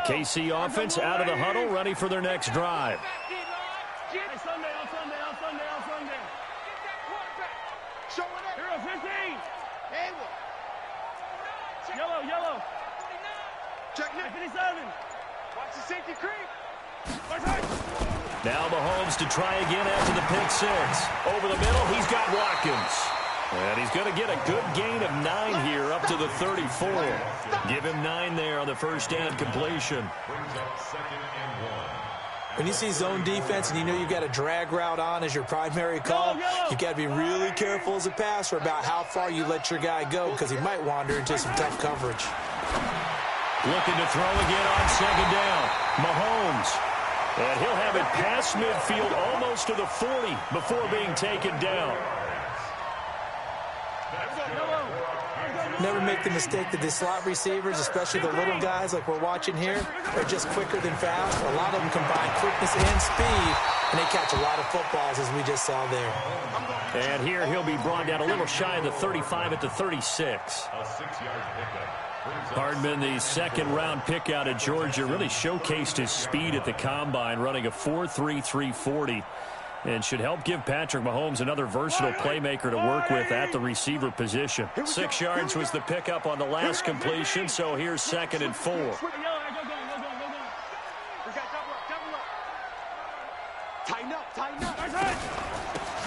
KC offense out of the huddle, ready for their next drive. Yellow. Check 57. Watch the safety creep. Now Mahomes to try again after the pick six. Over the middle, he's got Watkins. And he's going to get a good gain of 9 here up to the 34. Give him 9 there on the first down completion. When you see zone defense and you know you've got a drag route on as your primary call, you've got to be really careful as a passer about how far you let your guy go because he might wander into some tough coverage. Looking to throw again on second down. Mahomes. And he'll have it past midfield almost to the 40 before being taken down. Never make the mistake that the slot receivers, especially the little guys like we're watching here, are just quicker than fast. A lot of them combine quickness and speed, and they catch a lot of footballs, as we just saw there. And here he'll be brought down a little shy of the 35 at the 36. Hardman, the second-round pick out of Georgia, really showcased his speed at the combine, running a 4.3 340. And should help give Patrick Mahomes another versatile playmaker to work with at the receiver position. 6 yards was the pickup on the last completion, so here's 2nd and 4.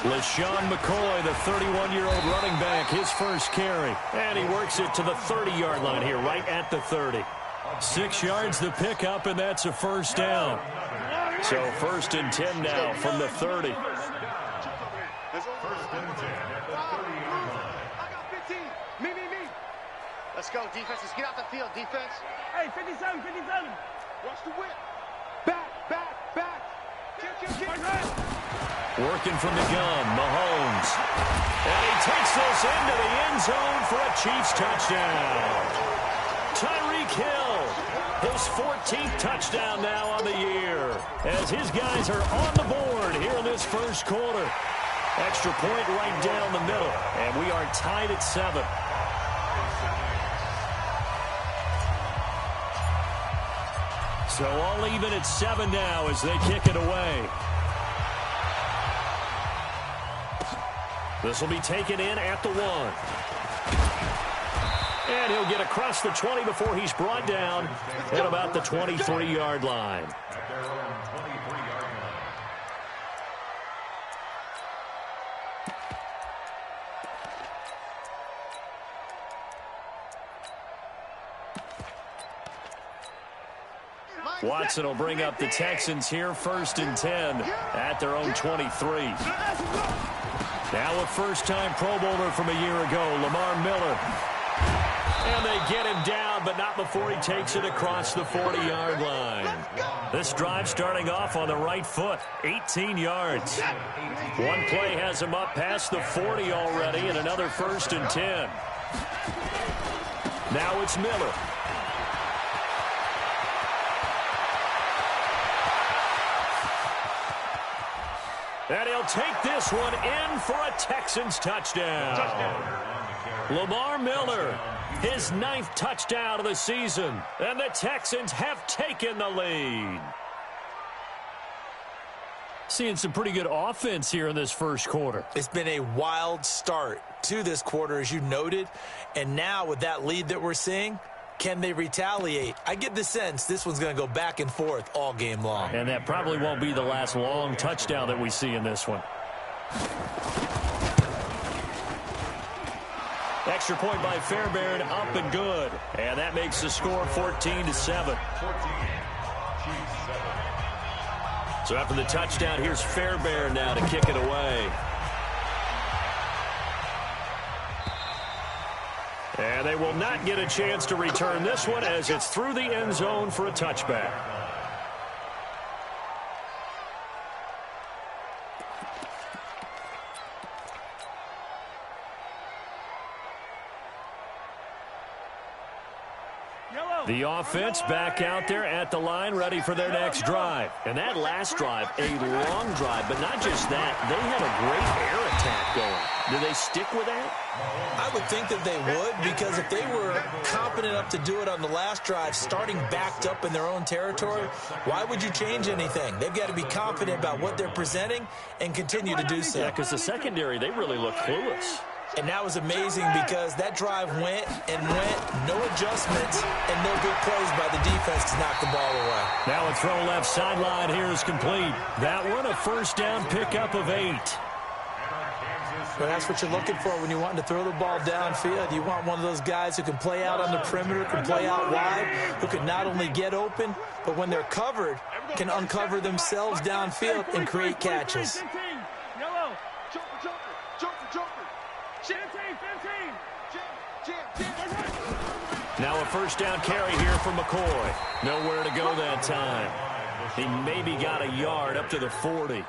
LaShawn McCoy, the 31-year-old running back, his first carry. And he works it to the 30-yard line here, right at the 30. 6 yards the pickup, and that's a first down. So 1st and 10 now from the 30. First and 10 at the 30-yard line. I got 15. Me. Let's go, defense. Let's get out the field, defense. Hey, 57. Watch the whip. Back. Kick. Working from the gun, Mahomes. And he takes this into the end zone for a Chiefs touchdown. Tyreek Hill, his 14th touchdown now on the year, as his guys are on the board here in this first quarter. Extra point right down the middle, and we are tied at 7. So all even at 7 now as they kick it away. This will be taken in at the 1. And he'll get across the 20 before he's brought down at about the 23-yard line. Watson will bring up the Texans here, 1st and 10 at their own 23. Now a first-time Pro Bowler from a year ago, Lamar Miller. And they get him down, but not before he takes it across the 40-yard line. This drive starting off on the right foot, 18 yards. One play has him up past the 40 already, and another 1st and 10. Now it's Miller. And he'll take this one in for a Texans touchdown. Lamar Miller, his 9th touchdown of the season. And the Texans have taken the lead. Seeing some pretty good offense here in this first quarter. It's been a wild start to this quarter, as you noted. And now with that lead that we're seeing, can they retaliate? I get the sense this one's going to go back and forth all game long. And that probably won't be the last long touchdown that we see in this one. Extra point by Fairbairn, up and good. And that makes the score 14-7. So after the touchdown, here's Fairbairn now to kick it away. And they will not get a chance to return this one as it's through the end zone for a touchback. Yellow. The offense back out there at the line, ready for their next drive. And that last drive, a long drive, but not just that. They had a great air attack going. Do they stick with that? I would think that they would, because if they were competent enough to do it on the last drive, starting backed up in their own territory, why would you change anything? They've got to be confident about what they're presenting and continue to do so. Yeah, because the secondary, they really look clueless. And that was amazing because that drive went and went, no adjustments, and no good plays by the defense to knock the ball away. Now a throw left sideline here is complete. That one, a first down pickup of 8. But that's what you're looking for when you're wanting to throw the ball downfield. You want one of those guys who can play out on the perimeter, can play out wide, who can not only get open, but when they're covered, can uncover themselves downfield and create catches. Now a first down carry here for McCoy. Nowhere to go that time. He maybe got a yard up to the 40.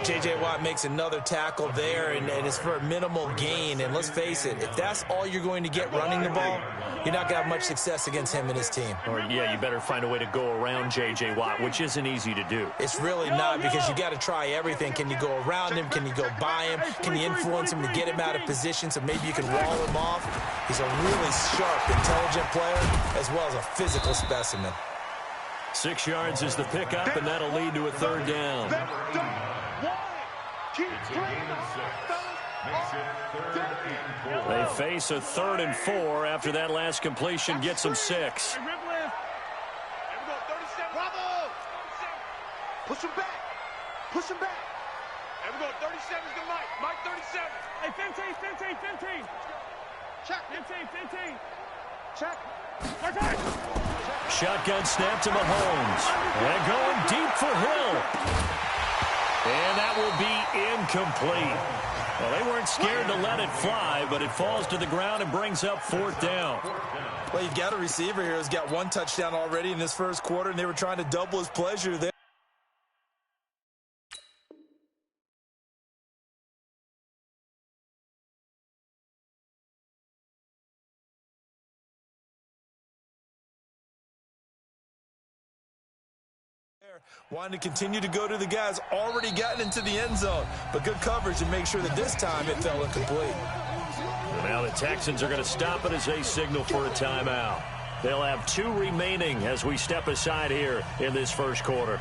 J.J. Watt makes another tackle there, and it's for a minimal gain. And let's face it, if that's all you're going to get running the ball, you're not going to have much success against him and his team. Or, yeah, you better find a way to go around J.J. Watt, which isn't easy to do. It's really not, because you got to try everything. Can you go around him? Can you go by him? Can you influence him to get him out of position so maybe you can wall him off? He's a really sharp, intelligent player, as well as a physical specimen. 6 yards is the pickup, and that'll lead to a third down. They face a 3rd and 4 after that last completion gets them 6. Push him back. Push him back. There we go. 37's to Mike. Mike 37. Hey, 15. Check. 15. Check. Shotgun snap to Mahomes. And going deep for Hill. And that will be incomplete. Well, they weren't scared to let it fly, but it falls to the ground and brings up 4th down. Well, you've got a receiver here who's got 1 touchdown already in this first quarter, and they were trying to double his pleasure there. Wanting to continue to go to the guys already gotten into the end zone, but good coverage and make sure that this time it fell incomplete. Now the Texans are going to stop it as they signal for a timeout. They'll have 2 remaining as we step aside here in this first quarter.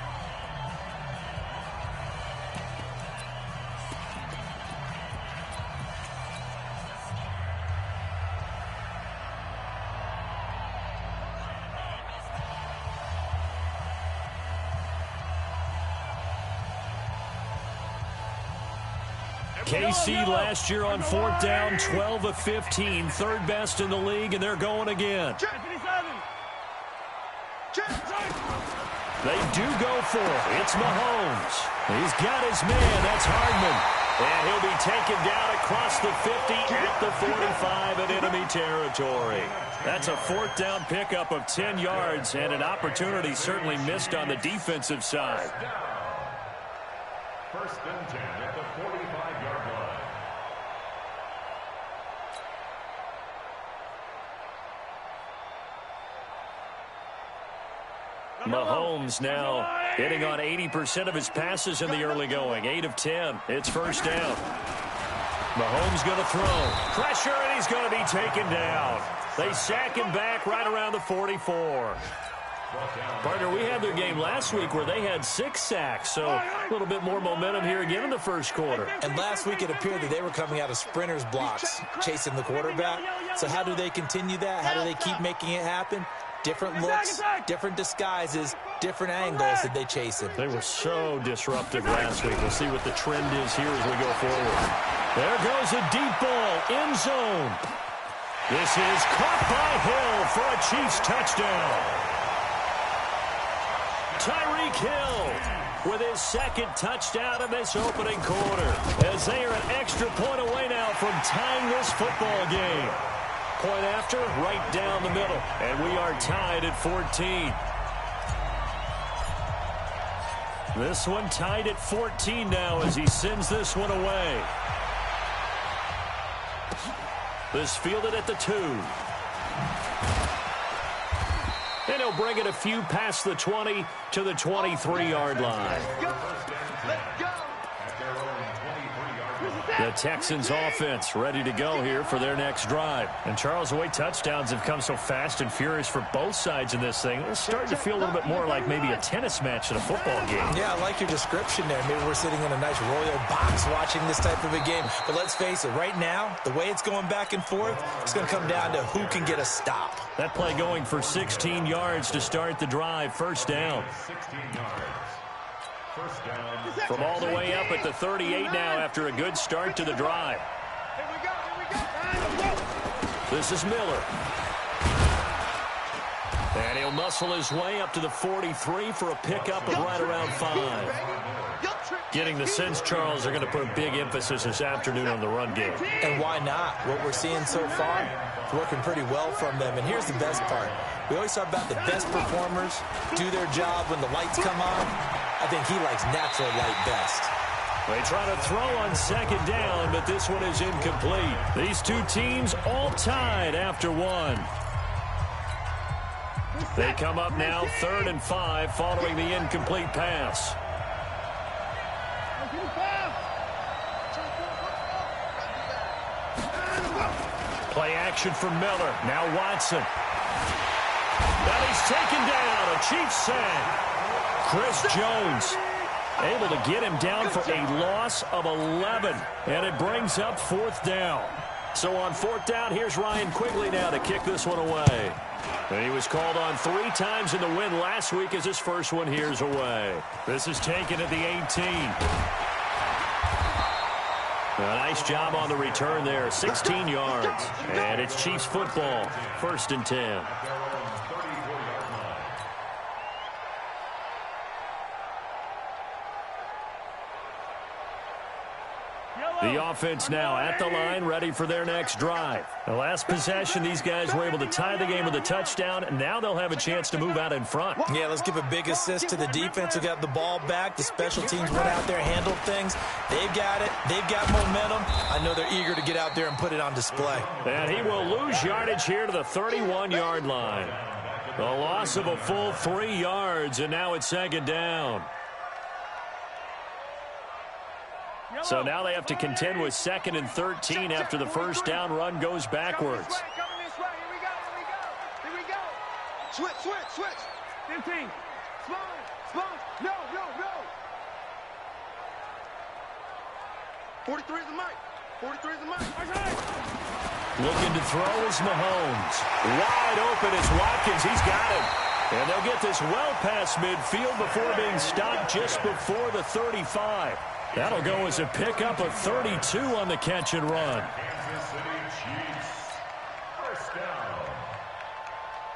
KC last year on 4th down, 12 of 15, 3rd best in the league, and they're going again. They do go for it. It's Mahomes. He's got his man. That's Hardman. And he'll be taken down across the 50 at the 45 in enemy territory. That's a 4th down pickup of 10 yards and an opportunity certainly missed on the defensive side. 1st and 10 at the 45-yard line. Mahomes now hitting on 80% of his passes in the early going. 8 of 10. It's 1st down. Mahomes going to throw. Pressure, and he's going to be taken down. They sack him back right around the 44. Partner, we had their game last week where they had 6 sacks, so a little bit more momentum here again in the first quarter. And last week it appeared that they were coming out of sprinters blocks, chasing the quarterback. So how do they continue that? How do they keep making it happen? Different looks, different disguises, different angles that they chase him. They were so disruptive last week. We'll see what the trend is here as we go forward. There goes a deep ball, end zone. This is caught by Hill for a Chiefs touchdown. Tyreek Hill with his 2nd touchdown in this opening quarter, as they are an extra point away now from tying this football game. Point after, right down the middle, and we are tied at 14. This one tied at 14 now as he sends this one away. This fielded at the 2. And he'll bring it a few past the 20 to the 23-yard line. The Texans offense ready to go here for their next drive. And Charles, the way touchdowns have come so fast and furious for both sides in this thing, it's starting to feel a little bit more like maybe a tennis match in a football game. Yeah, I like your description there. Maybe we're sitting in a nice royal box watching this type of a game. But let's face it, right now, the way it's going back and forth, it's going to come down to who can get a stop. That play going for 16 yards to start the drive. First down. 16 yards. First down. From all the way up at the 38 now after a good start to the drive. Here we go. This is Miller. And he'll muscle his way up to the 43 for a pickup of right around 5. Getting the sense, Charles, they're going to put a big emphasis this afternoon on the run game. And why not? What we're seeing so far is working pretty well from them. And here's the best part. We always talk about the best performers do their job when the lights come on. I think he likes natural light best. They try to throw on second down, but this one is incomplete. These two teams all tied after one. They come up now 3rd and 5 following the incomplete pass. Play action for Miller. Now Watson. Now he's taken down. A Chiefs sack. Chris Jones able to get him down for a loss of 11. And it brings up 4th down. So on 4th down, here's Ryan Quigley now to kick this one away. And he was called on 3 times in the win last week as his first one here's away. This is taken at the 18. A nice job on the return there, 16 yards. And it's Chiefs football, 1st and 10. The offense now at the line, ready for their next drive. The last possession, these guys were able to tie the game with a touchdown, and now they'll have a chance to move out in front. Yeah, let's give a big assist to the defense who got the ball back. The special teams went out there, handled things. They've got it. They've got momentum. I know they're eager to get out there and put it on display. And he will lose yardage here to the 31-yard line. A loss of a full 3 yards, and now it's 2nd down. So now they have to contend with 2nd and 13 after the first down run goes backwards. Coming this way. Here we go. Switch. 15. Small. No. 43 is the mic. Looking to throw is Mahomes. Wide open is Watkins. He's got it. And they'll get this well past midfield before being stopped just before the 35. That'll go as a pickup of 32 on the catch and run. Kansas City Chiefs. First down.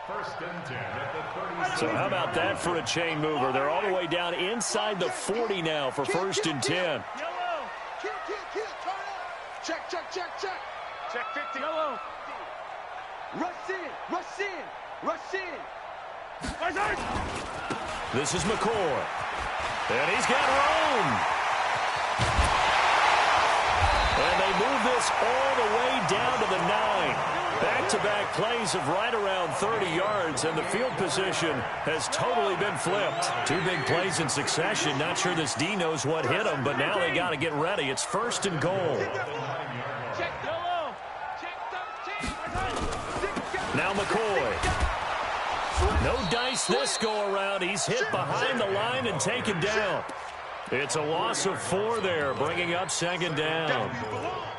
1st and 10 at the 30. So how about that for a chain mover? They're all the way down inside the 40 now for 1st and 10. Yellow. Kill. Turn up. Check. Check 50. Yellow. Rush in. This is McCoy. And he's got room. And they move this all the way down to the 9. Back-to-back plays of right around 30 yards, and the field position has totally been flipped. 2 big plays in succession. Not sure this D knows what hit them, but now they got to get ready. It's 1st and goal. Now McCoy. No dice this go-around. He's hit behind the line and taken down. It's a loss of 4 there, bringing up 2nd down.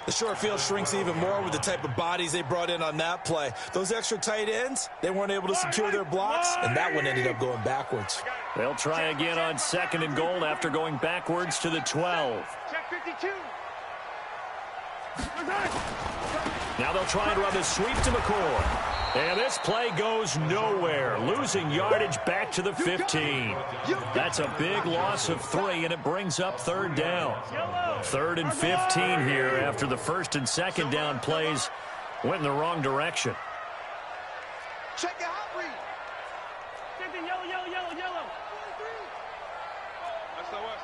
The short field shrinks even more with the type of bodies they brought in on that play. Those extra tight ends, they weren't able to secure their blocks, and that one ended up going backwards. They'll try again on 2nd and goal after going backwards to the 12. Check 52. Now they'll try and run the sweep to McCoy. And this play goes nowhere, losing yardage back to the 15. That's a big loss of 3, and it brings up 3rd down. 3rd and 15 here after the 1st and 2nd down plays went in the wrong direction. Check your hot read. Yellow. SOS.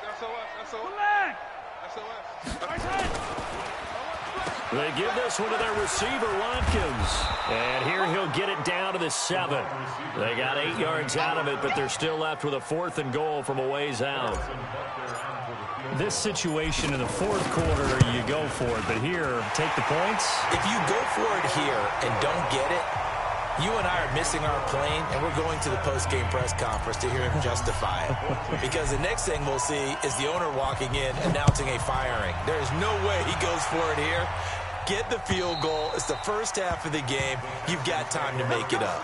They give this one to their receiver, Watkins. And here he'll get it down to the 7. They got 8 yards out of it, but they're still left with a 4th and goal from a ways out. This situation in the fourth quarter, you go for it. But here, take the points. If you go for it here and don't get it, you and I are missing our plane, and we're going to the post-game press conference to hear him justify it. Because the next thing we'll see is the owner walking in, announcing a firing. There is no way he goes for it here. Get the field goal. It's the first half of the game. You've got time to make it up.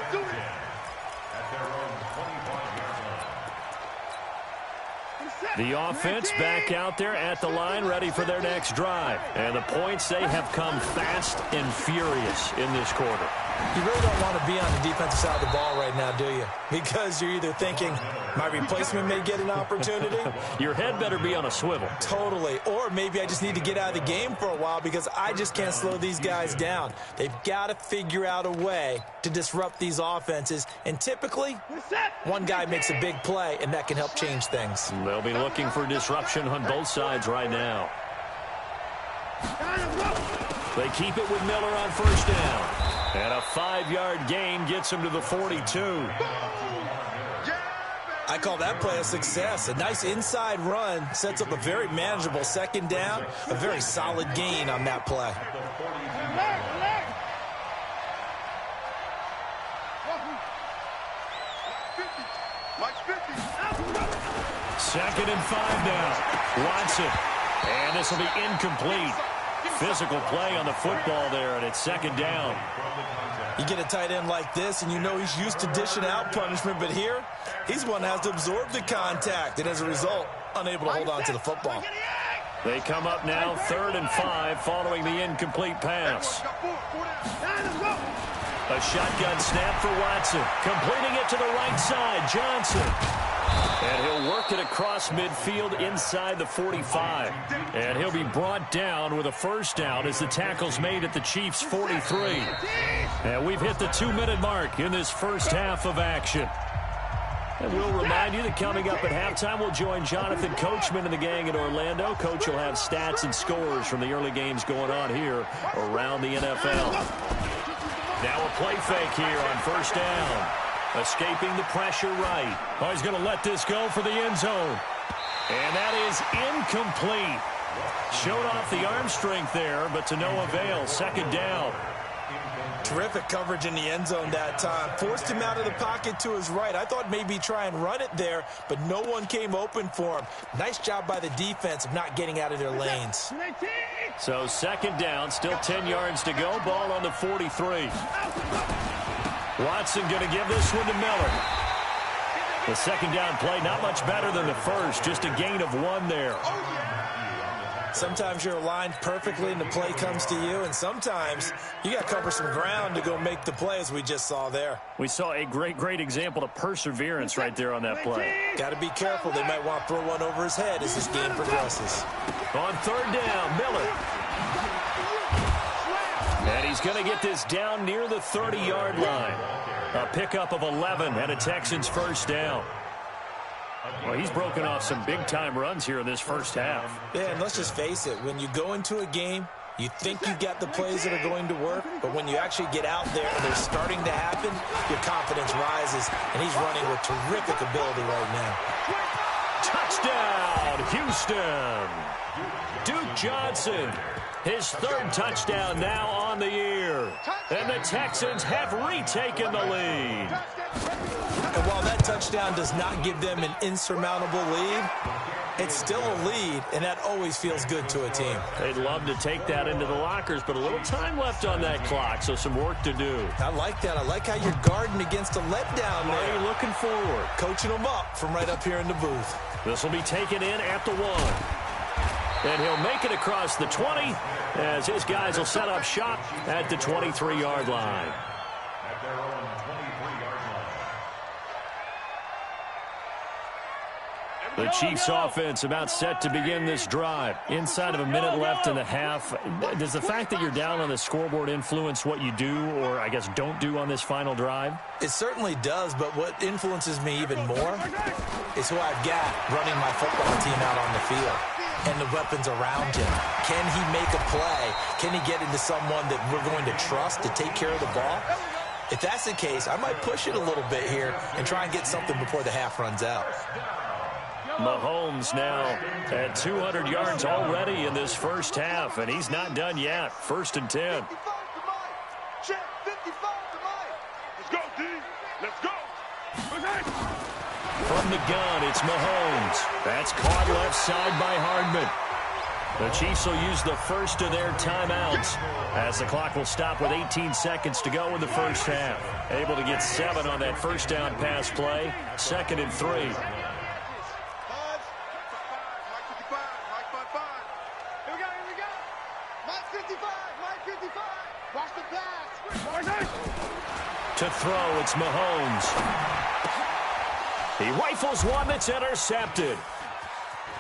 The offense back out there at the line, ready for their next drive. And the points, they have come fast and furious in this quarter. You really don't want to be on the defensive side of the ball right now, do you? Because you're either thinking, my replacement may get an opportunity. Your head better be on a swivel. Totally. Or maybe I just need to get out of the game for a while because I just can't slow these guys down. They've got to figure out a way to disrupt these offenses. And typically, one guy makes a big play, and that can help change things. They'll be looking for disruption on both sides right now. They keep it with Miller on first down. And a 5-yard gain gets him to the 42. I call that play a success. A nice inside run sets up a very manageable second down. A very solid gain on that play. Second and 5 now. Watson. And this will be incomplete. Physical play on the football there, and it's second down. You get a tight end like this, and you know he's used to dishing out punishment, but here, he's one that has to absorb the contact, and as a result, unable to hold on to the football. They come up now, 3rd and 5, following the incomplete pass. A shotgun snap for Watson. Completing it to the right side, Johnson. And he'll work it across midfield inside the 45. And he'll be brought down with a first down as the tackle's made at the Chiefs' 43. And we've hit the 2-minute mark in this first half of action. And we'll remind you that coming up at halftime, we'll join Jonathan Coachman and the gang in Orlando. Coach will have stats and scores from the early games going on here around the NFL. Now a play fake here on first down. Escaping the pressure right. Oh, he's going to let this go for the end zone. And that is incomplete. Showed off the arm strength there, but to no avail. Second down. Terrific coverage in the end zone that time. Forced him out of the pocket to his right. I thought maybe try and run it there, but no one came open for him. Nice job by the defense of not getting out of their lanes. So second down, still 10 yards to go. Ball on the 43. Watson going to give this one to Miller. The second down play, not much better than the first. Just a gain of 1 there. Sometimes you're aligned perfectly and the play comes to you, and sometimes you got to cover some ground to go make the play, as we just saw there. We saw a great example of perseverance right there on that play. Got to be careful. They might want to throw one over his head as this game progresses. On third down, Miller. And he's going to get this down near the 30-yard line. A pickup of 11 and a Texans first down. Well, he's broken off some big-time runs here in this first half. Yeah, and let's just face it. When you go into a game, you think you've got the plays that are going to work, but when you actually get out there and they're starting to happen, your confidence rises, and he's running with terrific ability right now. Touchdown, Houston. Duke Johnson, his 3rd touchdown now on the year. And the Texans have retaken the lead. And while that touchdown does not give them an insurmountable lead, it's still a lead, and that always feels good to a team. They'd love to take that into the lockers, but a little time left on that clock, so some work to do. I like that. I like how you're guarding against a letdown there. Already looking forward. Coaching them up from right up here in the booth. This will be taken in at the 1. And he'll make it across the 20 as his guys will set up shop at the 23-yard line. The Chiefs offense about set to begin this drive. Inside of a minute left in the half. Does the fact that you're down on the scoreboard influence what you do, or I guess don't do on this final drive? It certainly does, but what influences me even more is who I've got running my football team out on the field. and the weapons around him. Can he make a play? Can he get into someone that we're going to trust to take care of the ball? If that's the case, I might push it a little bit here and try and get something before the half runs out. Mahomes now at 200 yards already in this first half, and he's not done yet. 1st and 10. Let's go, D. Let's go. From the gun, it's Mahomes. That's caught left side by Hardman. The Chiefs will use the first of their timeouts as the clock will stop with 18 seconds to go in the first half. Able to get 7 on that first down pass play. 2nd and 3. Here we go. Mike 55. Watch the pass. To throw, it's Mahomes. He rifles one that's intercepted.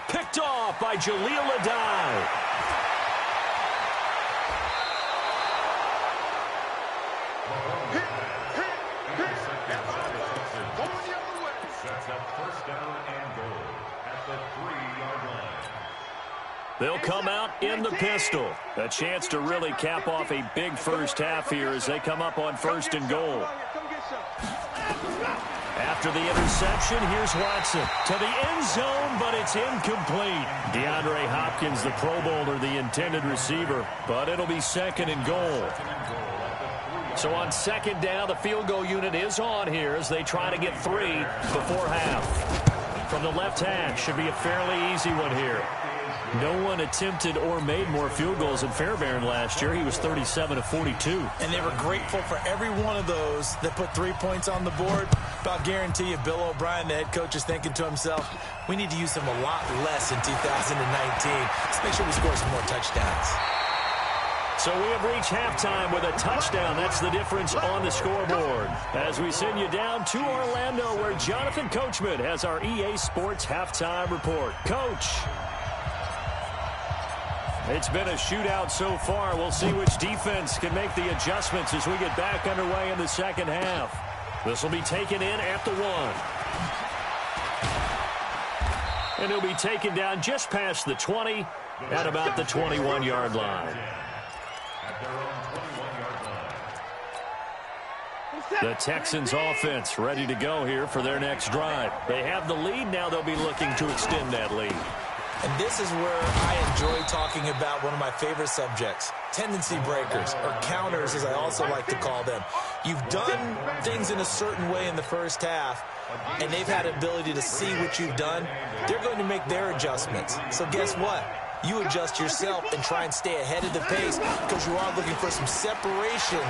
Picked off by Jaleel Adai. Sets up 1st down and goal at the 3-yard line. They'll come out in the pistol. A chance to really cap off a big first half here as they come up on 1st and goal. After the interception, here's Watson to the end zone, but it's incomplete. DeAndre Hopkins, the Pro Bowler, the intended receiver, but it'll be 2nd and goal. So on 2nd down, the field goal unit is on here as they try to get 3 before half. From the left hash, should be a fairly easy one here. No one attempted or made more field goals than Fairbairn last year. He was 37 of 42. And they were grateful for every one of those that put 3 points on the board. But I'll guarantee you, Bill O'Brien, the head coach, is thinking to himself, we need to use them a lot less in 2019. Let's make sure we score some more touchdowns. So we have reached halftime with a touchdown. That's the difference on the scoreboard. As we send you down to Orlando, where Jonathan Coachman has our EA Sports halftime report. Coach. It's been a shootout so far. We'll see which defense can make the adjustments as we get back underway in the second half. This will be taken in at the 1. And he'll be taken down just past the 20 at about the 21-yard line. The Texans offense ready to go here for their next drive. They have the lead. Now they'll be looking to extend that lead. And this is where I enjoy talking about one of my favorite subjects, tendency breakers, or counters as I also like to call them. You've done things in a certain way in the first half, and they've had ability to see what you've done. They're going to make their adjustments. So guess what? You adjust yourself and try and stay ahead of the pace because you are looking for some separation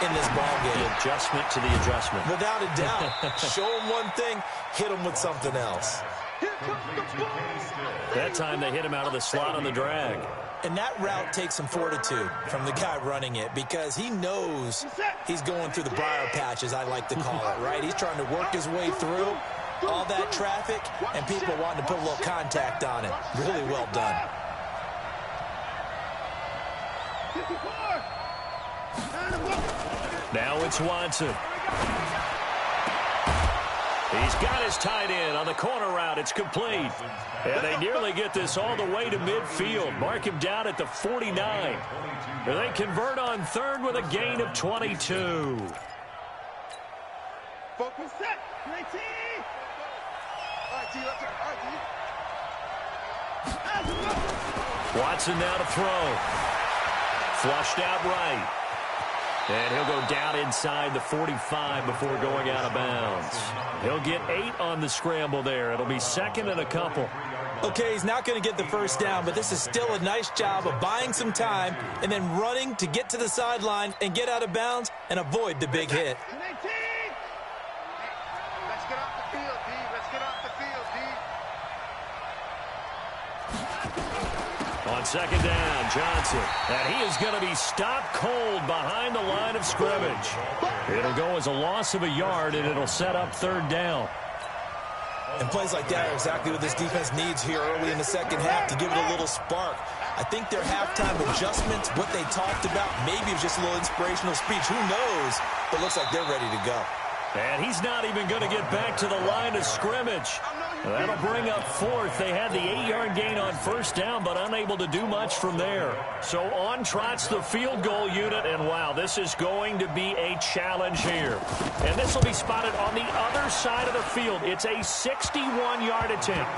in this ballgame. The adjustment to the adjustment. Without a doubt. Show them one thing, hit them with something else. That time they hit him out of the slot on the drag. And that route takes some fortitude from the guy running it because he knows he's going through the briar patch, as I like to call it, right? He's trying to work his way through all that traffic and people wanting to put a little contact on it. Really well done. Now it's Watson. He's got his tight end on the corner route. It's complete. And they nearly get this all the way to midfield. Mark him down at the 49. And they convert on 3rd with a gain of 22. Focus set. Watson now to throw. Flushed out right. And he'll go down inside the 45 before going out of bounds. He'll get 8 on the scramble there. It'll be 2nd and a couple. Okay, he's not going to get the first down, but this is still a nice job of buying some time and then running to get to the sideline and get out of bounds and avoid the big hit. Let's get off the field, D. Let's get off the field, D. On 2nd down, Johnson. And he is going to be stopped cold behind the line of scrimmage. It'll go as a loss of a yard, and it'll set up 3rd down. And plays like that are exactly what this defense needs here early in the second half to give it a little spark. I think their halftime adjustments, what they talked about, maybe it was just a little inspirational speech. Who knows? But it looks like they're ready to go. And he's not even going to get back to the line of scrimmage. That'll bring up fourth. They had the 8-yard gain on first down, but unable to do much from there. So on trots the field goal unit, and wow, this is going to be a challenge here. And this will be spotted on the other side of the field. It's a 61-yard attempt.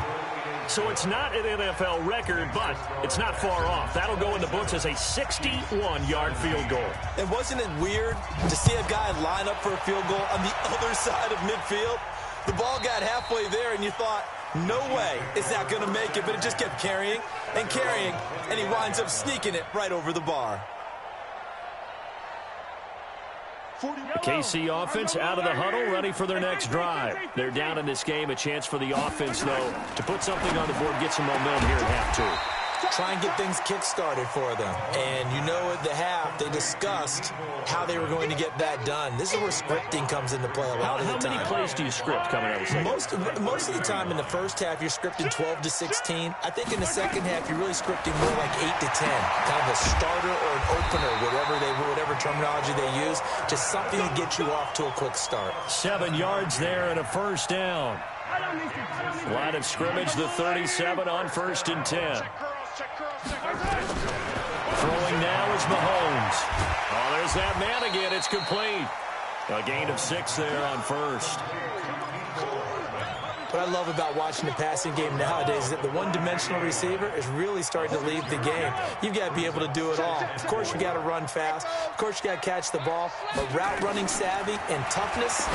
So it's not an NFL record, but it's not far off. That'll go in the books as a 61-yard field goal. And wasn't it weird to see a guy line up for a field goal on the other side of midfield? The ball got halfway there, and you thought, no way is that going to make it, but it just kept carrying, and he winds up sneaking it right over the bar. The KC offense out of the huddle, ready for their next drive. They're down in this game. A chance for the offense, though, to put something on the board, get some momentum here at half two. Try and get things kick-started for them. And you know at the half, they discussed how they were going to get that done. This is where scripting comes into play a lot of the time. How many plays do you script coming out of the second? Most of the time in the first half, you're scripting 12 to 16. I think in the second half, you're really scripting more like 8 to 10. Kind of a starter or an opener, whatever terminology they use. Just something to get you off to a quick start. 7 yards there and a first down. Line of scrimmage, the 37 on 1st and 10. Throwing now is Mahomes. Oh, there's that man again. It's complete. A gain of 6 there on first. What I love about watching the passing game nowadays is that the one-dimensional receiver is really starting to leave the game. You've got to be able to do it all. Of course, you got to run fast. Of course, you got to catch the ball. But route running savvy and toughness,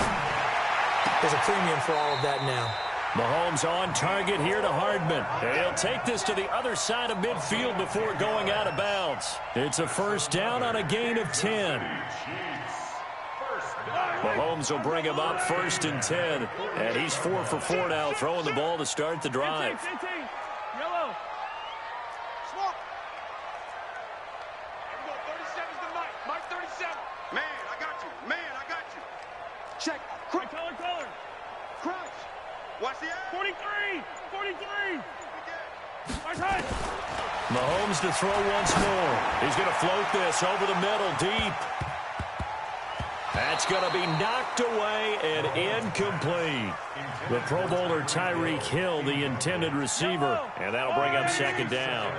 there's a premium for all of that now. Mahomes on target here to Hardman. He'll take this to the other side of midfield before going out of bounds. It's a first down on a gain of 10. Mahomes will bring him up 1st and 10. And he's 4 for 4 now, throwing the ball to start the drive. 15. Yellow. Smoke. Here we go. 37's the Mike. Mike 37. Man, I got you. Man, I got you. Check. Color. Crouch. Watch the end. 43. Mahomes to throw once more. He's going to float this over the middle, deep. That's going to be knocked away and incomplete. The Pro Bowler Tyreek Hill, the intended receiver, and that'll bring up 2nd down.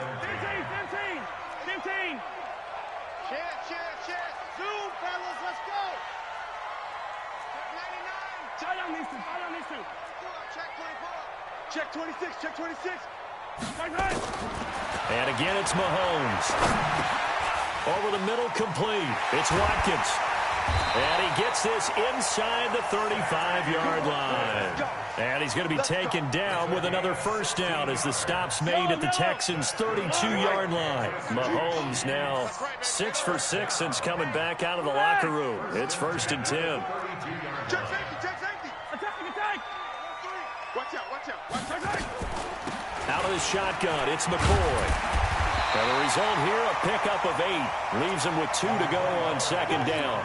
15. Chance. Zoom, fellas, let's go. Check 99. Tie on these two. Check 26. And again, it's Mahomes. Over the middle, complete. It's Watkins. And he gets this inside the 35-yard line. And he's going to be taken down with another first down as the stop's made at the Texans' 32-yard line. Mahomes now 6 for 6 since coming back out of the locker room. It's 1st and 10. Check safety. Attack. Watch out. Out of the shotgun, it's McCoy. And the result here, a pickup of 8. Leaves him with 2 to go on 2nd down.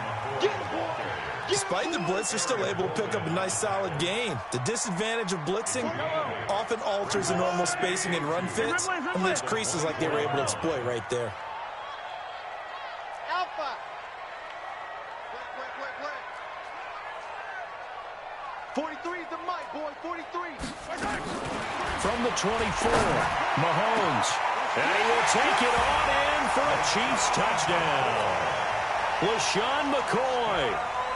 Despite the blitz, they're still able to pick up a nice, solid gain. The disadvantage of blitzing often alters the normal spacing and run fits and leaves creases like they were able to exploit right there. Alpha. Play. 43 is the mic, boy. 43. From the 24, Mahomes. And he will take it on in for a Chiefs touchdown. LaShawn McCoy,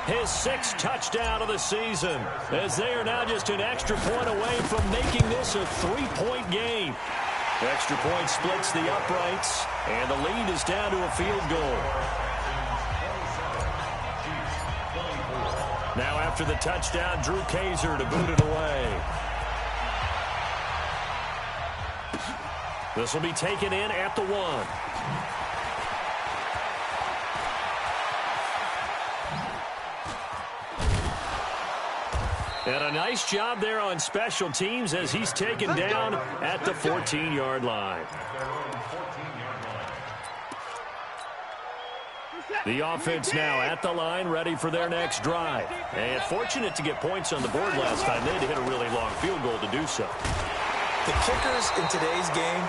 his 6th touchdown of the season, as they are now just an extra point away from making this a 3-point game. Extra point splits the uprights, and the lead is down to a field goal. Now after the touchdown, Drew Kaiser to boot it away. This will be taken in at the 1. And a nice job there on special teams as he's taken down at the 14-yard line. The offense now at the line, ready for their next drive. And fortunate to get points on the board last time. They had to hit a really long field goal to do so. The kickers in today's game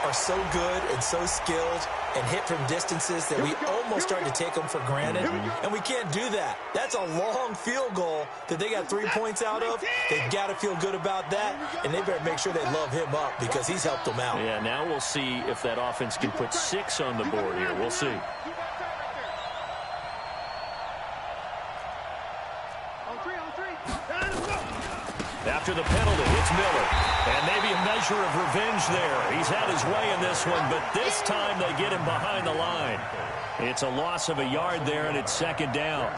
are so good and so skilled and hit from distances that we almost start to take them for granted, and we can't do that. That's a long field goal that they got 3 points out of. They've got to feel good about that, and they better make sure they love him up because he's helped them out. Yeah, now we'll see if that offense can put 6 on the board here. We'll see. After the penalty, it's Miller. And maybe a measure of revenge there. He's had his way in this one, but this time they get him behind the line. It's a loss of a yard there, and it's second down.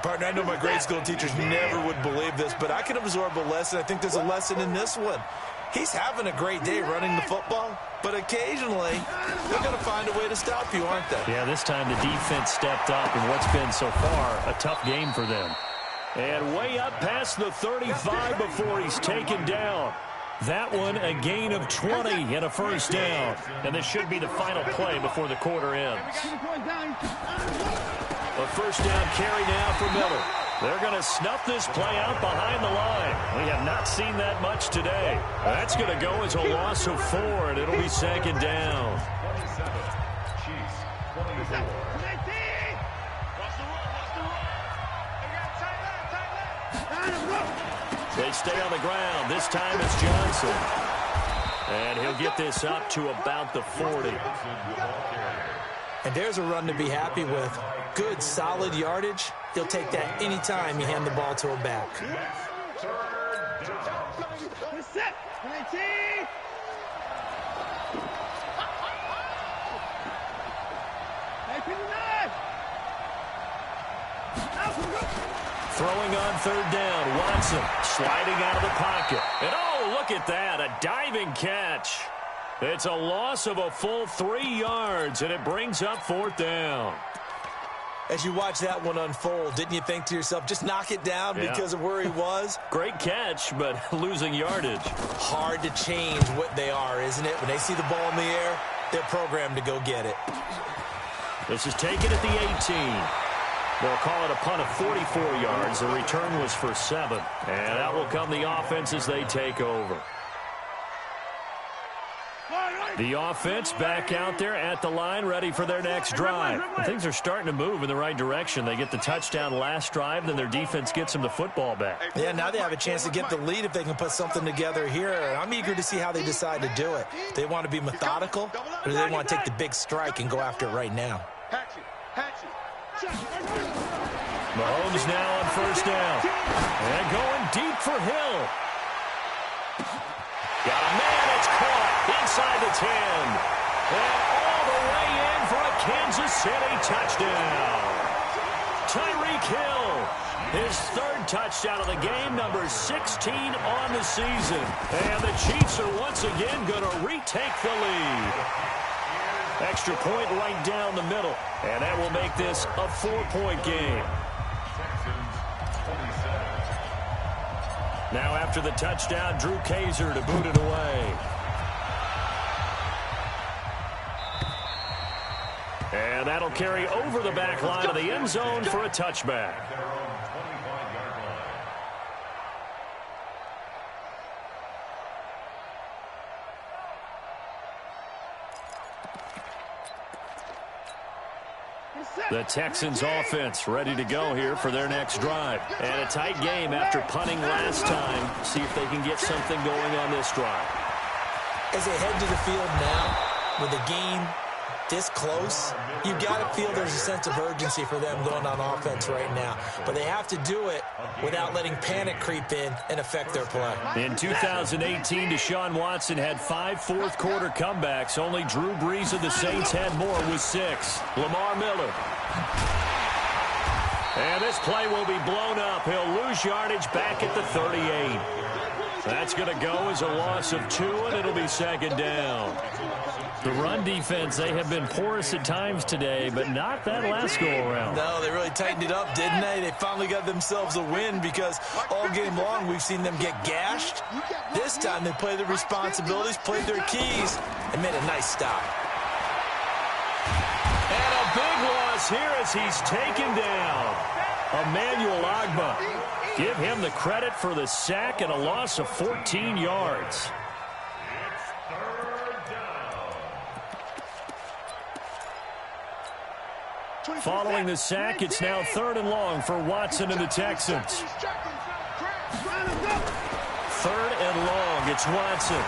Partner, I know my grade school teachers never would believe this, but I can absorb a lesson. I think there's a lesson in this one. He's having a great day running the football, but occasionally they're going to find a way to stop you, aren't they? Yeah, this time the defense stepped up in what's been so far a tough game for them. And way up past the 35 before he's taken down. That one a gain of 20 and a first down. And this should be the final play before the quarter ends. A first down carry now for Miller. They're going to snuff this play out behind the line. We have not seen that much today. That's going to go as a loss of 4, and it'll be second down. 27, Chiefs, 24. They stay on the ground. This time it's Johnson. And he'll get this up to about the 40. And there's a run to be happy with. Good, solid yardage. He'll take that anytime you hand the ball to a back. Throwing on third down, Watson sliding out of the pocket. And oh, look at that, a diving catch. It's a loss of a full 3 yards, and it brings up fourth down. As you watch that one unfold, didn't you think to yourself, just knock it down because of where he was? Great catch, but losing yardage. Hard to change what they are, isn't it? When they see the ball in the air, they're programmed to go get it. This is taken at the 18. They'll call it a punt of 44 yards. The return was for 7. And out will come the offense as they take over. The offense back out there at the line, ready for their next drive. And things are starting to move in the right direction. They get the touchdown last drive, then their defense gets them the football back. Yeah, now they have a chance to get the lead if they can put something together here. And I'm eager to see how they decide to do it. They want to be methodical, or do they want to take the big strike and go after it right now? Mahomes now on first down. And going deep for Hill. Got a man, it's caught inside the 10. And all the way in for a Kansas City touchdown. Tyreek Hill, his third touchdown of the game, number 16 on the season. And the Chiefs are once again going to retake the lead. Extra point right down the middle. And that will make this a 4-point game. Now after the touchdown, Drew Kaiser to boot it away. And that'll carry over the back line of the end zone for a touchback. The Texans offense ready to go here for their next drive. And a tight game after punting last time. See if they can get something going on this drive. As they head to the field now, with the game this close, you've got to feel there's a sense of urgency for them going on offense right now. But they have to do it without letting panic creep in and affect their play. In 2018, Deshaun Watson had 5 fourth-quarter comebacks. Only Drew Brees of the Saints had more with 6. Lamar Miller. And this play will be blown up. He'll lose yardage back at the 38. That's going to go as a loss of 2, and it'll be second down. The run defense, they have been porous at times today, but not that last go-around. No, they really tightened it up, didn't they? They finally got themselves a win because all game long we've seen them get gashed. This time they played their responsibilities, played their keys, and made a nice stop. And a big loss here as he's taken down. Emmanuel Ogbah. Give him the credit for the sack and a loss of 14 yards. Following the sack, it's now 3rd and long for Watson and the Texans. 3rd and long, it's Watson.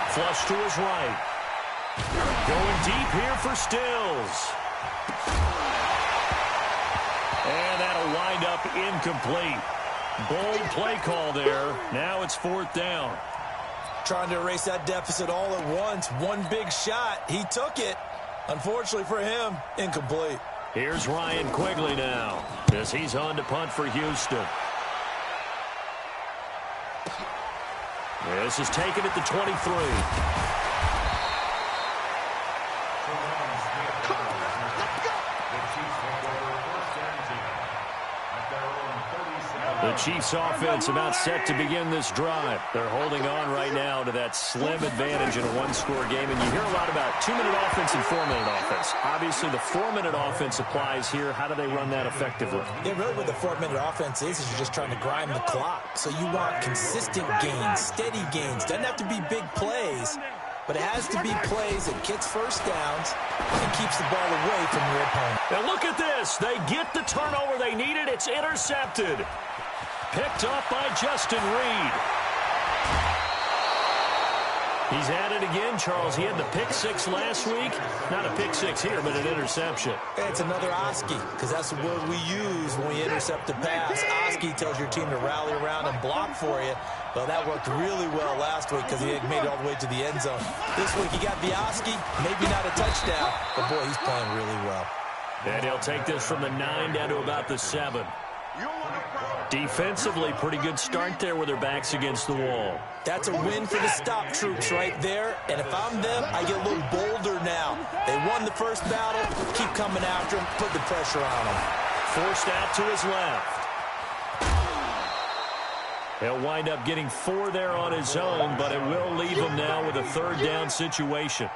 Flush to his right. Going deep here for Stills. And that'll wind up incomplete. Bold play call there. Now it's 4th down. Trying to erase that deficit all at once. One big shot. He took it. Unfortunately for him, incomplete. Here's Ryan Quigley now, as he's on to punt for Houston. This is taken at the 23. The Chiefs offense about set to begin this drive. They're holding on right now to that slim advantage in a one-score game. And you hear a lot about 2-minute offense and 4-minute offense. Obviously, the 4-minute offense applies here. How do they run that effectively? Yeah, really what the 4-minute offense is you're just trying to grind the clock. So you want consistent gains, steady gains. Doesn't have to be big plays, but it has to be plays that gets first downs and keeps the ball away from your opponent. Now look at this. They get the turnover they needed. It's intercepted. Picked up by Justin Reed. He's at it again, Charles. He had the pick 6 last week. Not a pick 6 here, but an interception. It's another Oski, because that's the word we use when we intercept a pass. Oski tells your team to rally around and block for you. Well, that worked really well last week because he had made it all the way to the end zone. This week he got the Oski, maybe not a touchdown, but boy, he's playing really well. And he'll take this from the 9 down to about the 7. Defensively, pretty good start there with their backs against the wall. That's a win for the stop troops right there. And if I'm them, I get a little bolder now. They won the first battle. Keep coming after him. Put the pressure on him. Forced out to his left. He'll wind up getting 4 there on his own, but it will leave him now with a 3rd down situation.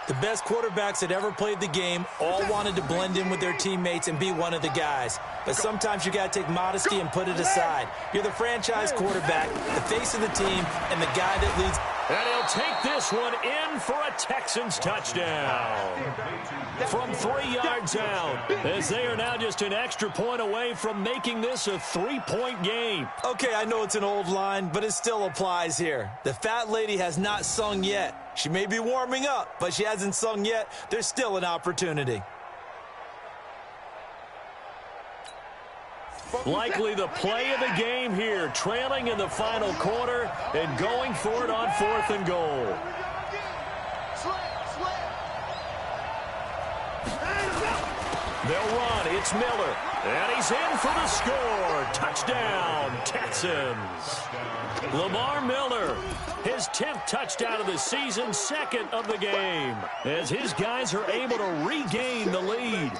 The best quarterbacks that ever played the game all wanted to blend in with their teammates and be one of the guys. But sometimes you got to take modesty and put it aside. You're the franchise quarterback, the face of the team, and the guy that leads. And he'll take this one in for a Texans touchdown. From 3 yards out, as they are now just an extra point away from making this a 3-point game. Okay, I know it's an old line, but it still applies here. The fat lady has not sung yet. She may be warming up, but she hasn't sung yet. There's still an opportunity. Likely the play of the game here, trailing in the final quarter and going for it on 4th and goal. They'll run. It's Miller. And he's in for the score. Touchdown, Texans. Lamar Miller, his 10th touchdown of the season, 2nd of the game, as his guys are able to regain the lead.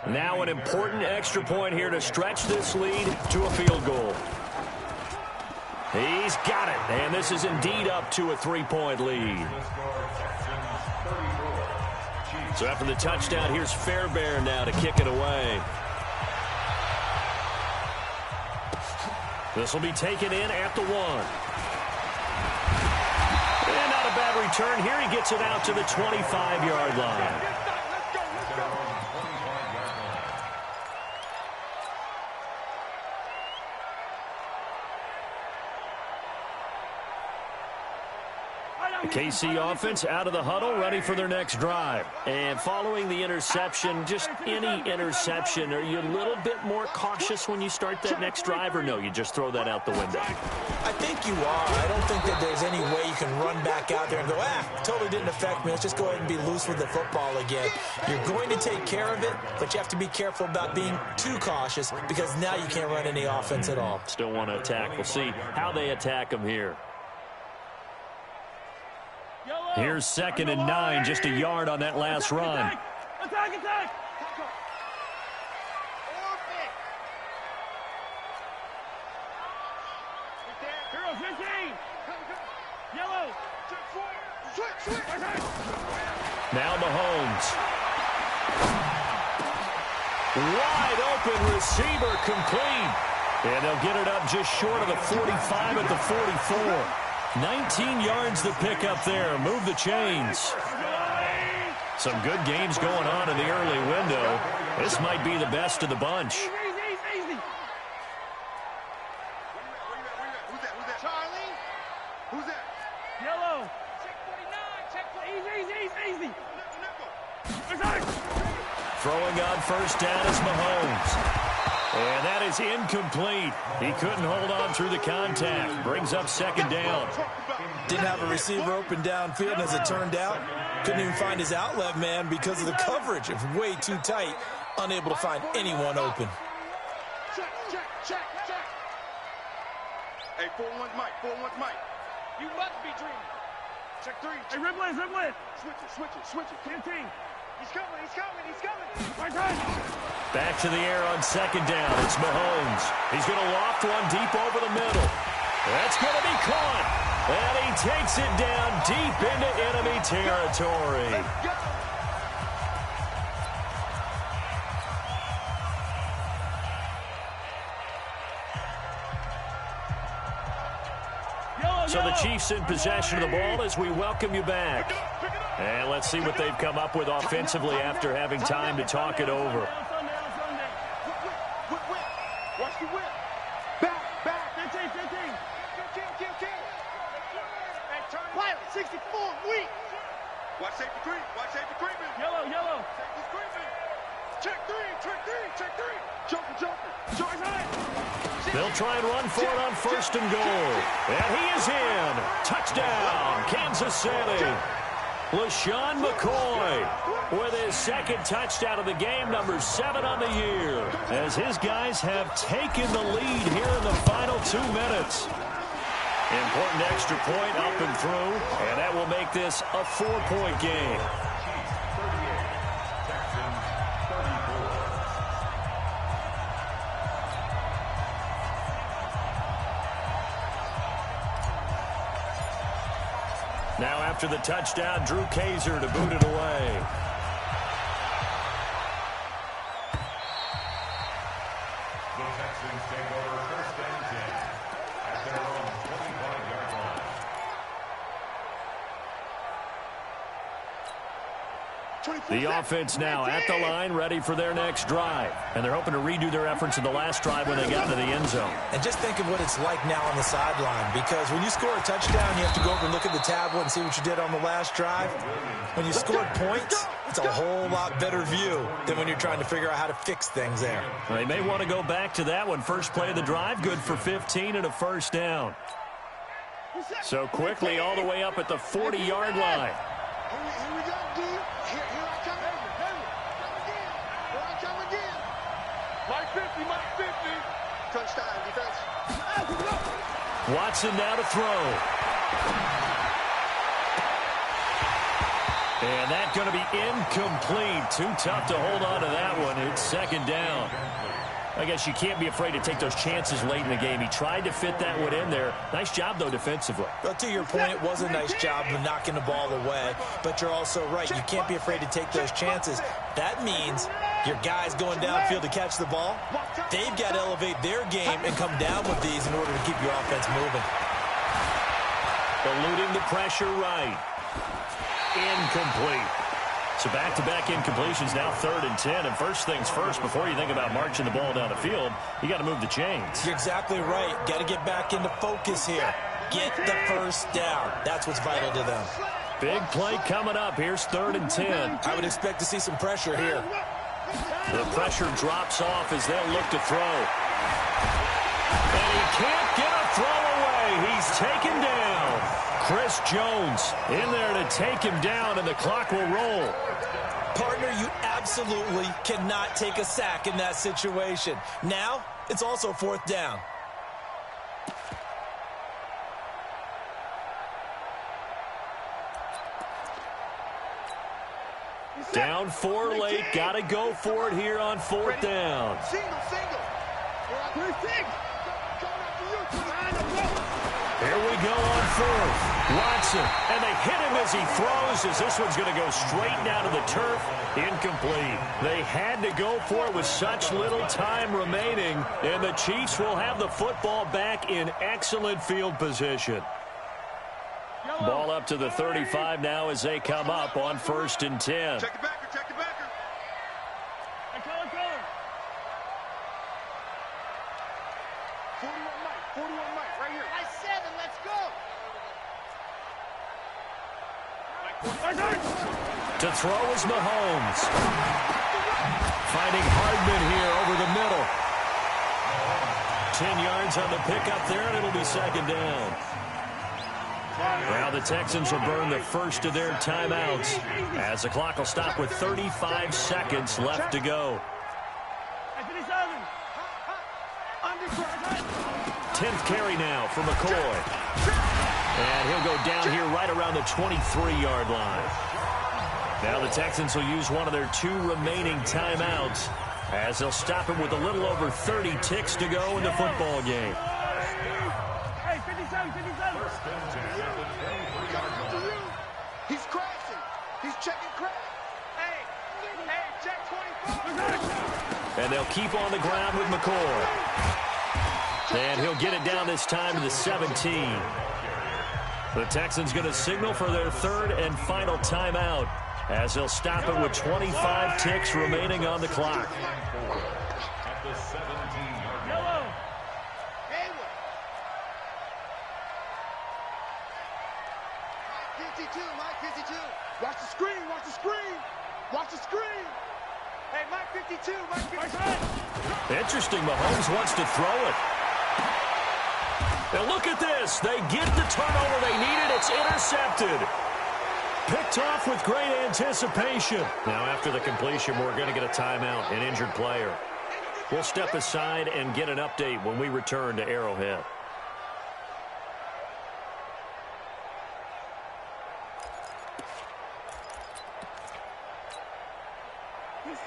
Now an important extra point here to stretch this lead to a field goal. He's got it, and this is indeed up to a 3-point lead. So after the touchdown, here's Fairbairn now to kick it away. This will be taken in at the 1. And not a bad return here. He gets it out to the 25-yard line. The KC offense out of the huddle, ready for their next drive. And following the interception, just any interception, are you a little bit more cautious when you start that next drive, or no, you just throw that out the window? I think you are. I don't think that there's any way you can run back out there and go, totally didn't affect me. Let's just go ahead and be loose with the football again. You're going to take care of it, but you have to be careful about being too cautious because now you can't run any offense at all. Still want to attack. We'll see how they attack them here. Here's 2nd and 9, just a yard on that last run. Attack, attack! Girl, 15! Yellow! Now Mahomes. Wide open receiver complete. And they'll get it up just short of the 45 at the 44. 19 yards to pick up there. Move the chains. Some good games going on in the early window. This might be the best of the bunch. Easy. Who's that? Charlie? Who's that? Yellow. Check 49. Check 49. Easy. Throwing on first down is Mahomes. And that is incomplete. He couldn't hold on through the contact. Brings up second down. Didn't have a receiver open downfield, and as it turned out, couldn't even find his outlet man because of the coverage. It was way too tight, unable to find anyone open. Check. Hey, 4-1's Mike. You must be dreaming. Check 3. Hey, Riblet. Switch it. 10. He's coming. My time. Back to the air on second down. It's Mahomes. He's going to loft one deep over the middle. That's going to be caught. And he takes it down deep into enemy territory. Let's go. So the Chiefs in possession of the ball as we welcome you back. And let's see what they've come up with offensively after having time to talk it over. Watch the whip. Back. 15. Kill. Hey, turn. Pilot, 64, weak. Watch safety creeping. Yellow. Safety's creeping. Check three. Joker. They'll try and run for it on first and goal. And he is in. Touchdown, Kansas City. LaShawn McCoy with his second touchdown of the game, number 7 on the year, as his guys have taken the lead here in the final 2 minutes. Important extra point up and through, and that will make this a 4-point game. Now after the touchdown, Drew Kaiser to boot it away. The Texans take over first and 10 at their own 25-yard line. The offense now at the line, ready for their next drive. And they're hoping to redo their efforts in the last drive when they got into the end zone. And just think of what it's like now on the sideline, because when you score a touchdown, you have to go over and look at the tablet and see what you did on the last drive. When you scored points, it's a whole lot better view than when you're trying to figure out how to fix things there. They may want to go back to that one. First play of the drive, good for 15 and a first down. So quickly all the way up at the 40-yard line. Here we go, dude. Here I come. Here I come again. Mike 50. Touchdown, defense. Watson now to throw. And that's going to be incomplete. Too tough to hold on to that one. It's second down. I guess you can't be afraid to take those chances late in the game. He tried to fit that one in there. Nice job, though, defensively. Well, to your point, it was a nice job of knocking the ball away. But you're also right. You can't be afraid to take those chances. That means your guys going downfield to catch the ball, they've got to elevate their game and come down with these in order to keep your offense moving. Eluding the pressure right. Incomplete. So back-to-back incompletions, now 3rd and 10. And first things first, before you think about marching the ball down the field, you got to move the chains. You're exactly right. Got to get back into focus here. Get the first down. That's what's vital to them. Big play coming up. Here's 3rd and 10. I would expect to see some pressure here. The pressure drops off as they'll look to throw. And he can't get a throw away. He's taken down. Chris Jones in there to take him down, and the clock will roll. Partner, you absolutely cannot take a sack in that situation. Now, it's also 4th down. Down 4 late. Got to go for it here on 4th down. Single. Here we go on 4th. Watson, and they hit him as he throws, as this one's going to go straight down to the turf. Incomplete. They had to go for it with such little time remaining, and the Chiefs will have the football back in excellent field position. Ball up to the 35 now as they come up on 1st and 10. Check the backer, check the backer. I call it, 41 Mike, right here. By 7, let's go. To throw is Mahomes. Finding Hardman here over the middle. 10 yards on the pickup there, and it'll be 2nd down. Now the Texans will burn the first of their timeouts as the clock will stop with 35 seconds left to go. 10th carry now for McCoy. And he'll go down here right around the 23-yard line. Now the Texans will use one of their 2 remaining timeouts as they'll stop him with a little over 30 ticks to go in the football game. Hey, 57. He's crashing. He's checking crash. Hey, check 24. And they'll keep on the ground with McCoy. And he'll get it down this time to the 17. The Texans going to signal for their 3rd and final timeout as they'll stop it with 25 ticks remaining on the clock. At the 17-yard line. Mike 52. Watch the screen. Hey, Mike 52, Mike 52. Interesting, Mahomes wants to throw it. And look at this. They get the turnover they needed. It's intercepted. Picked off with great anticipation. Now, after the completion, we're going to get a timeout, an injured player. We'll step aside and get an update when we return to Arrowhead.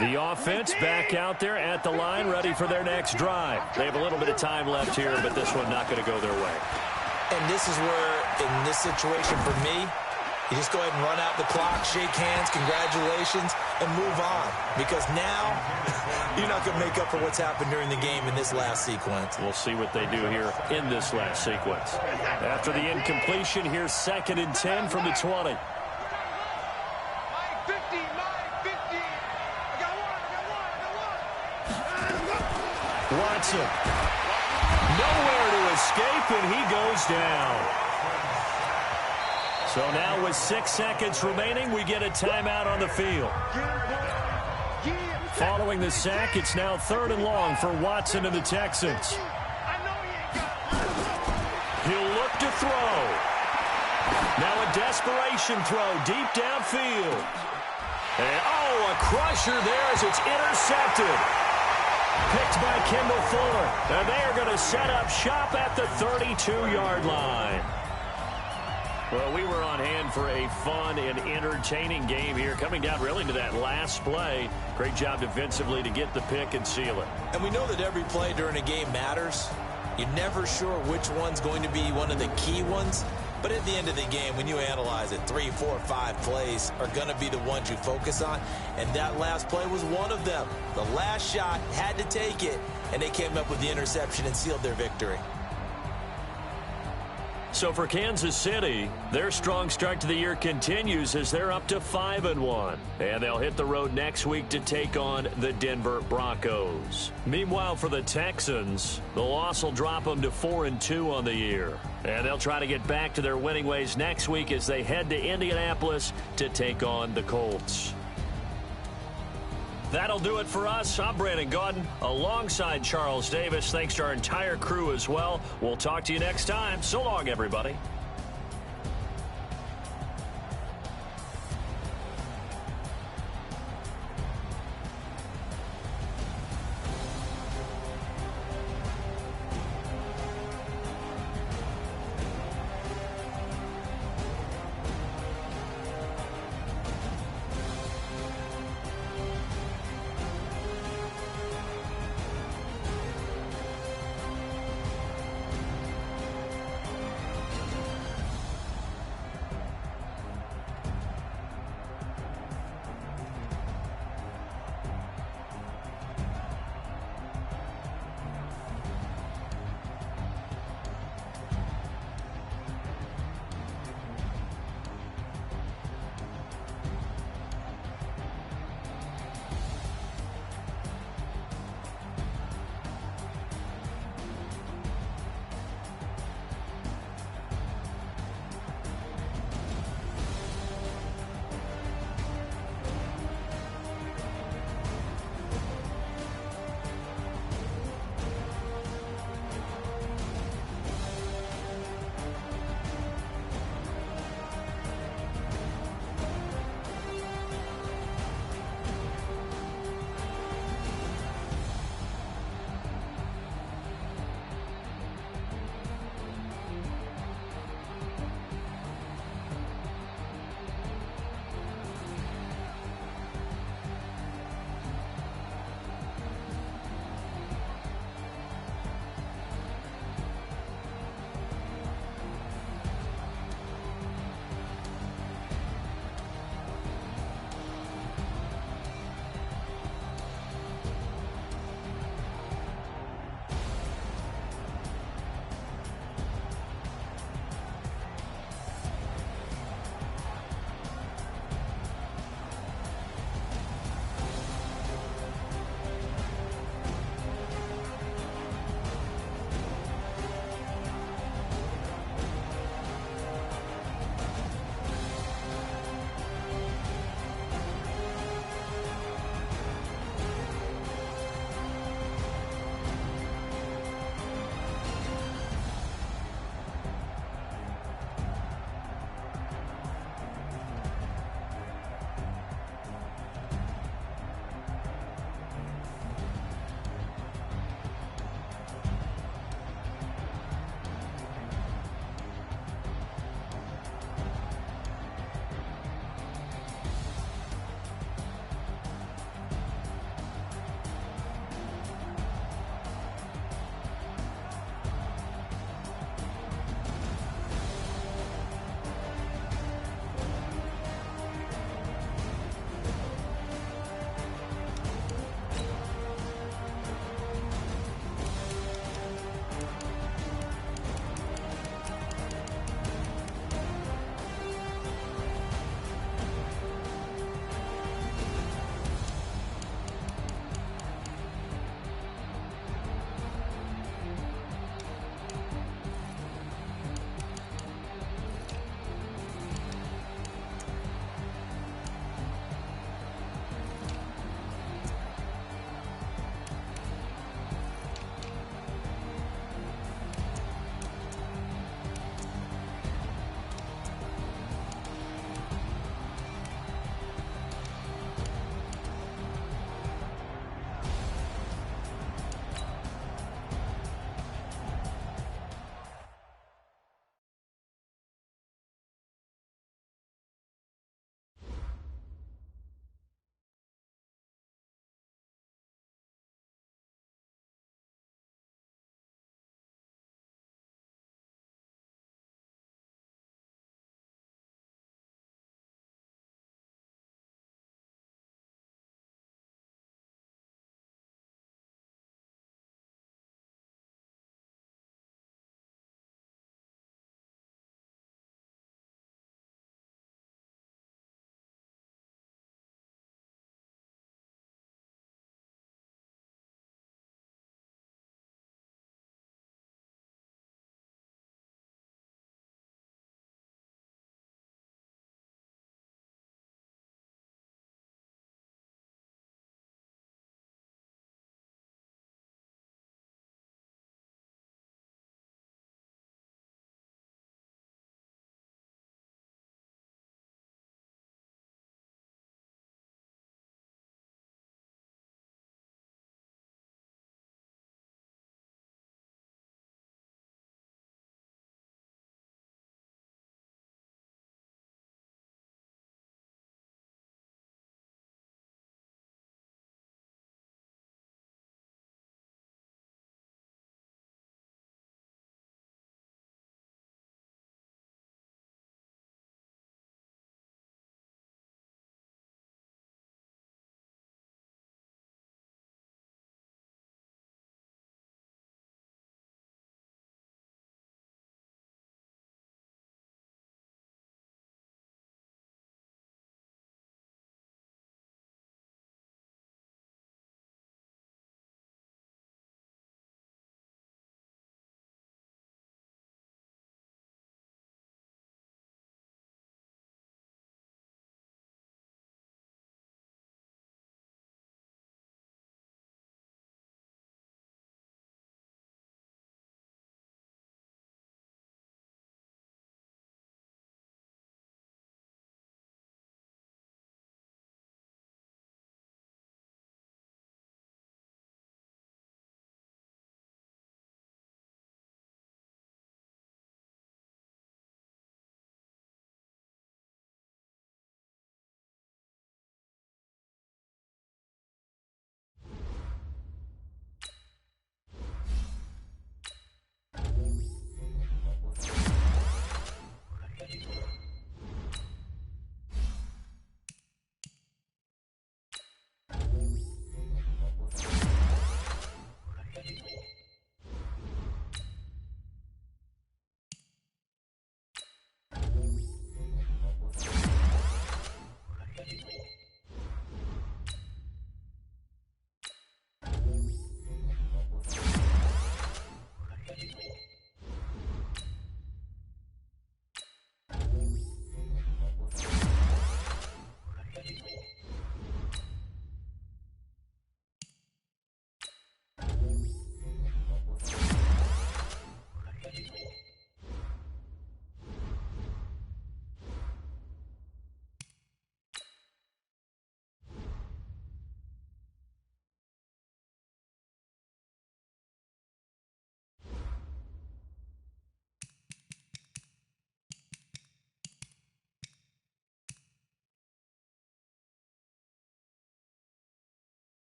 The offense back out there at the line, ready for their next drive. They have a little bit of time left here, but this one not going to go their way. And this is where, in this situation for me, you just go ahead and run out the clock, shake hands, congratulations, and move on. Because now, you're not going to make up for what's happened during the game in this last sequence. We'll see what they do here in this last sequence. After the incompletion, here's 2nd and 10 from the 20. Watson. Nowhere to escape, and he goes down. So now with 6 seconds remaining, we get a timeout on the field. Following the sack, it's now 3rd and long for Watson and the Texans. He'll look to throw. Now a desperation throw deep downfield. And, a crusher there as it's intercepted. Picked by Kendall Fuller. And they are going to set up shop at the 32-yard line. Well, we were on hand for a fun and entertaining game here. Coming down really to that last play. Great job defensively to get the pick and seal it. And we know that every play during a game matters. You're never sure which one's going to be one of the key ones. But at the end of the game, when you analyze it, 3, 4, 5 plays are going to be the ones you focus on. And that last play was one of them. The last shot had to take it, and they came up with the interception and sealed their victory. So for Kansas City, their strong start to the year continues as they're up to 5-1. And they'll hit the road next week to take on the Denver Broncos. Meanwhile, for the Texans, the loss will drop them to 4-2 on the year. And they'll try to get back to their winning ways next week as they head to Indianapolis to take on the Colts. That'll do it for us. I'm Brandon Gaudin alongside Charles Davis. Thanks to our entire crew as well. We'll talk to you next time. So long, everybody.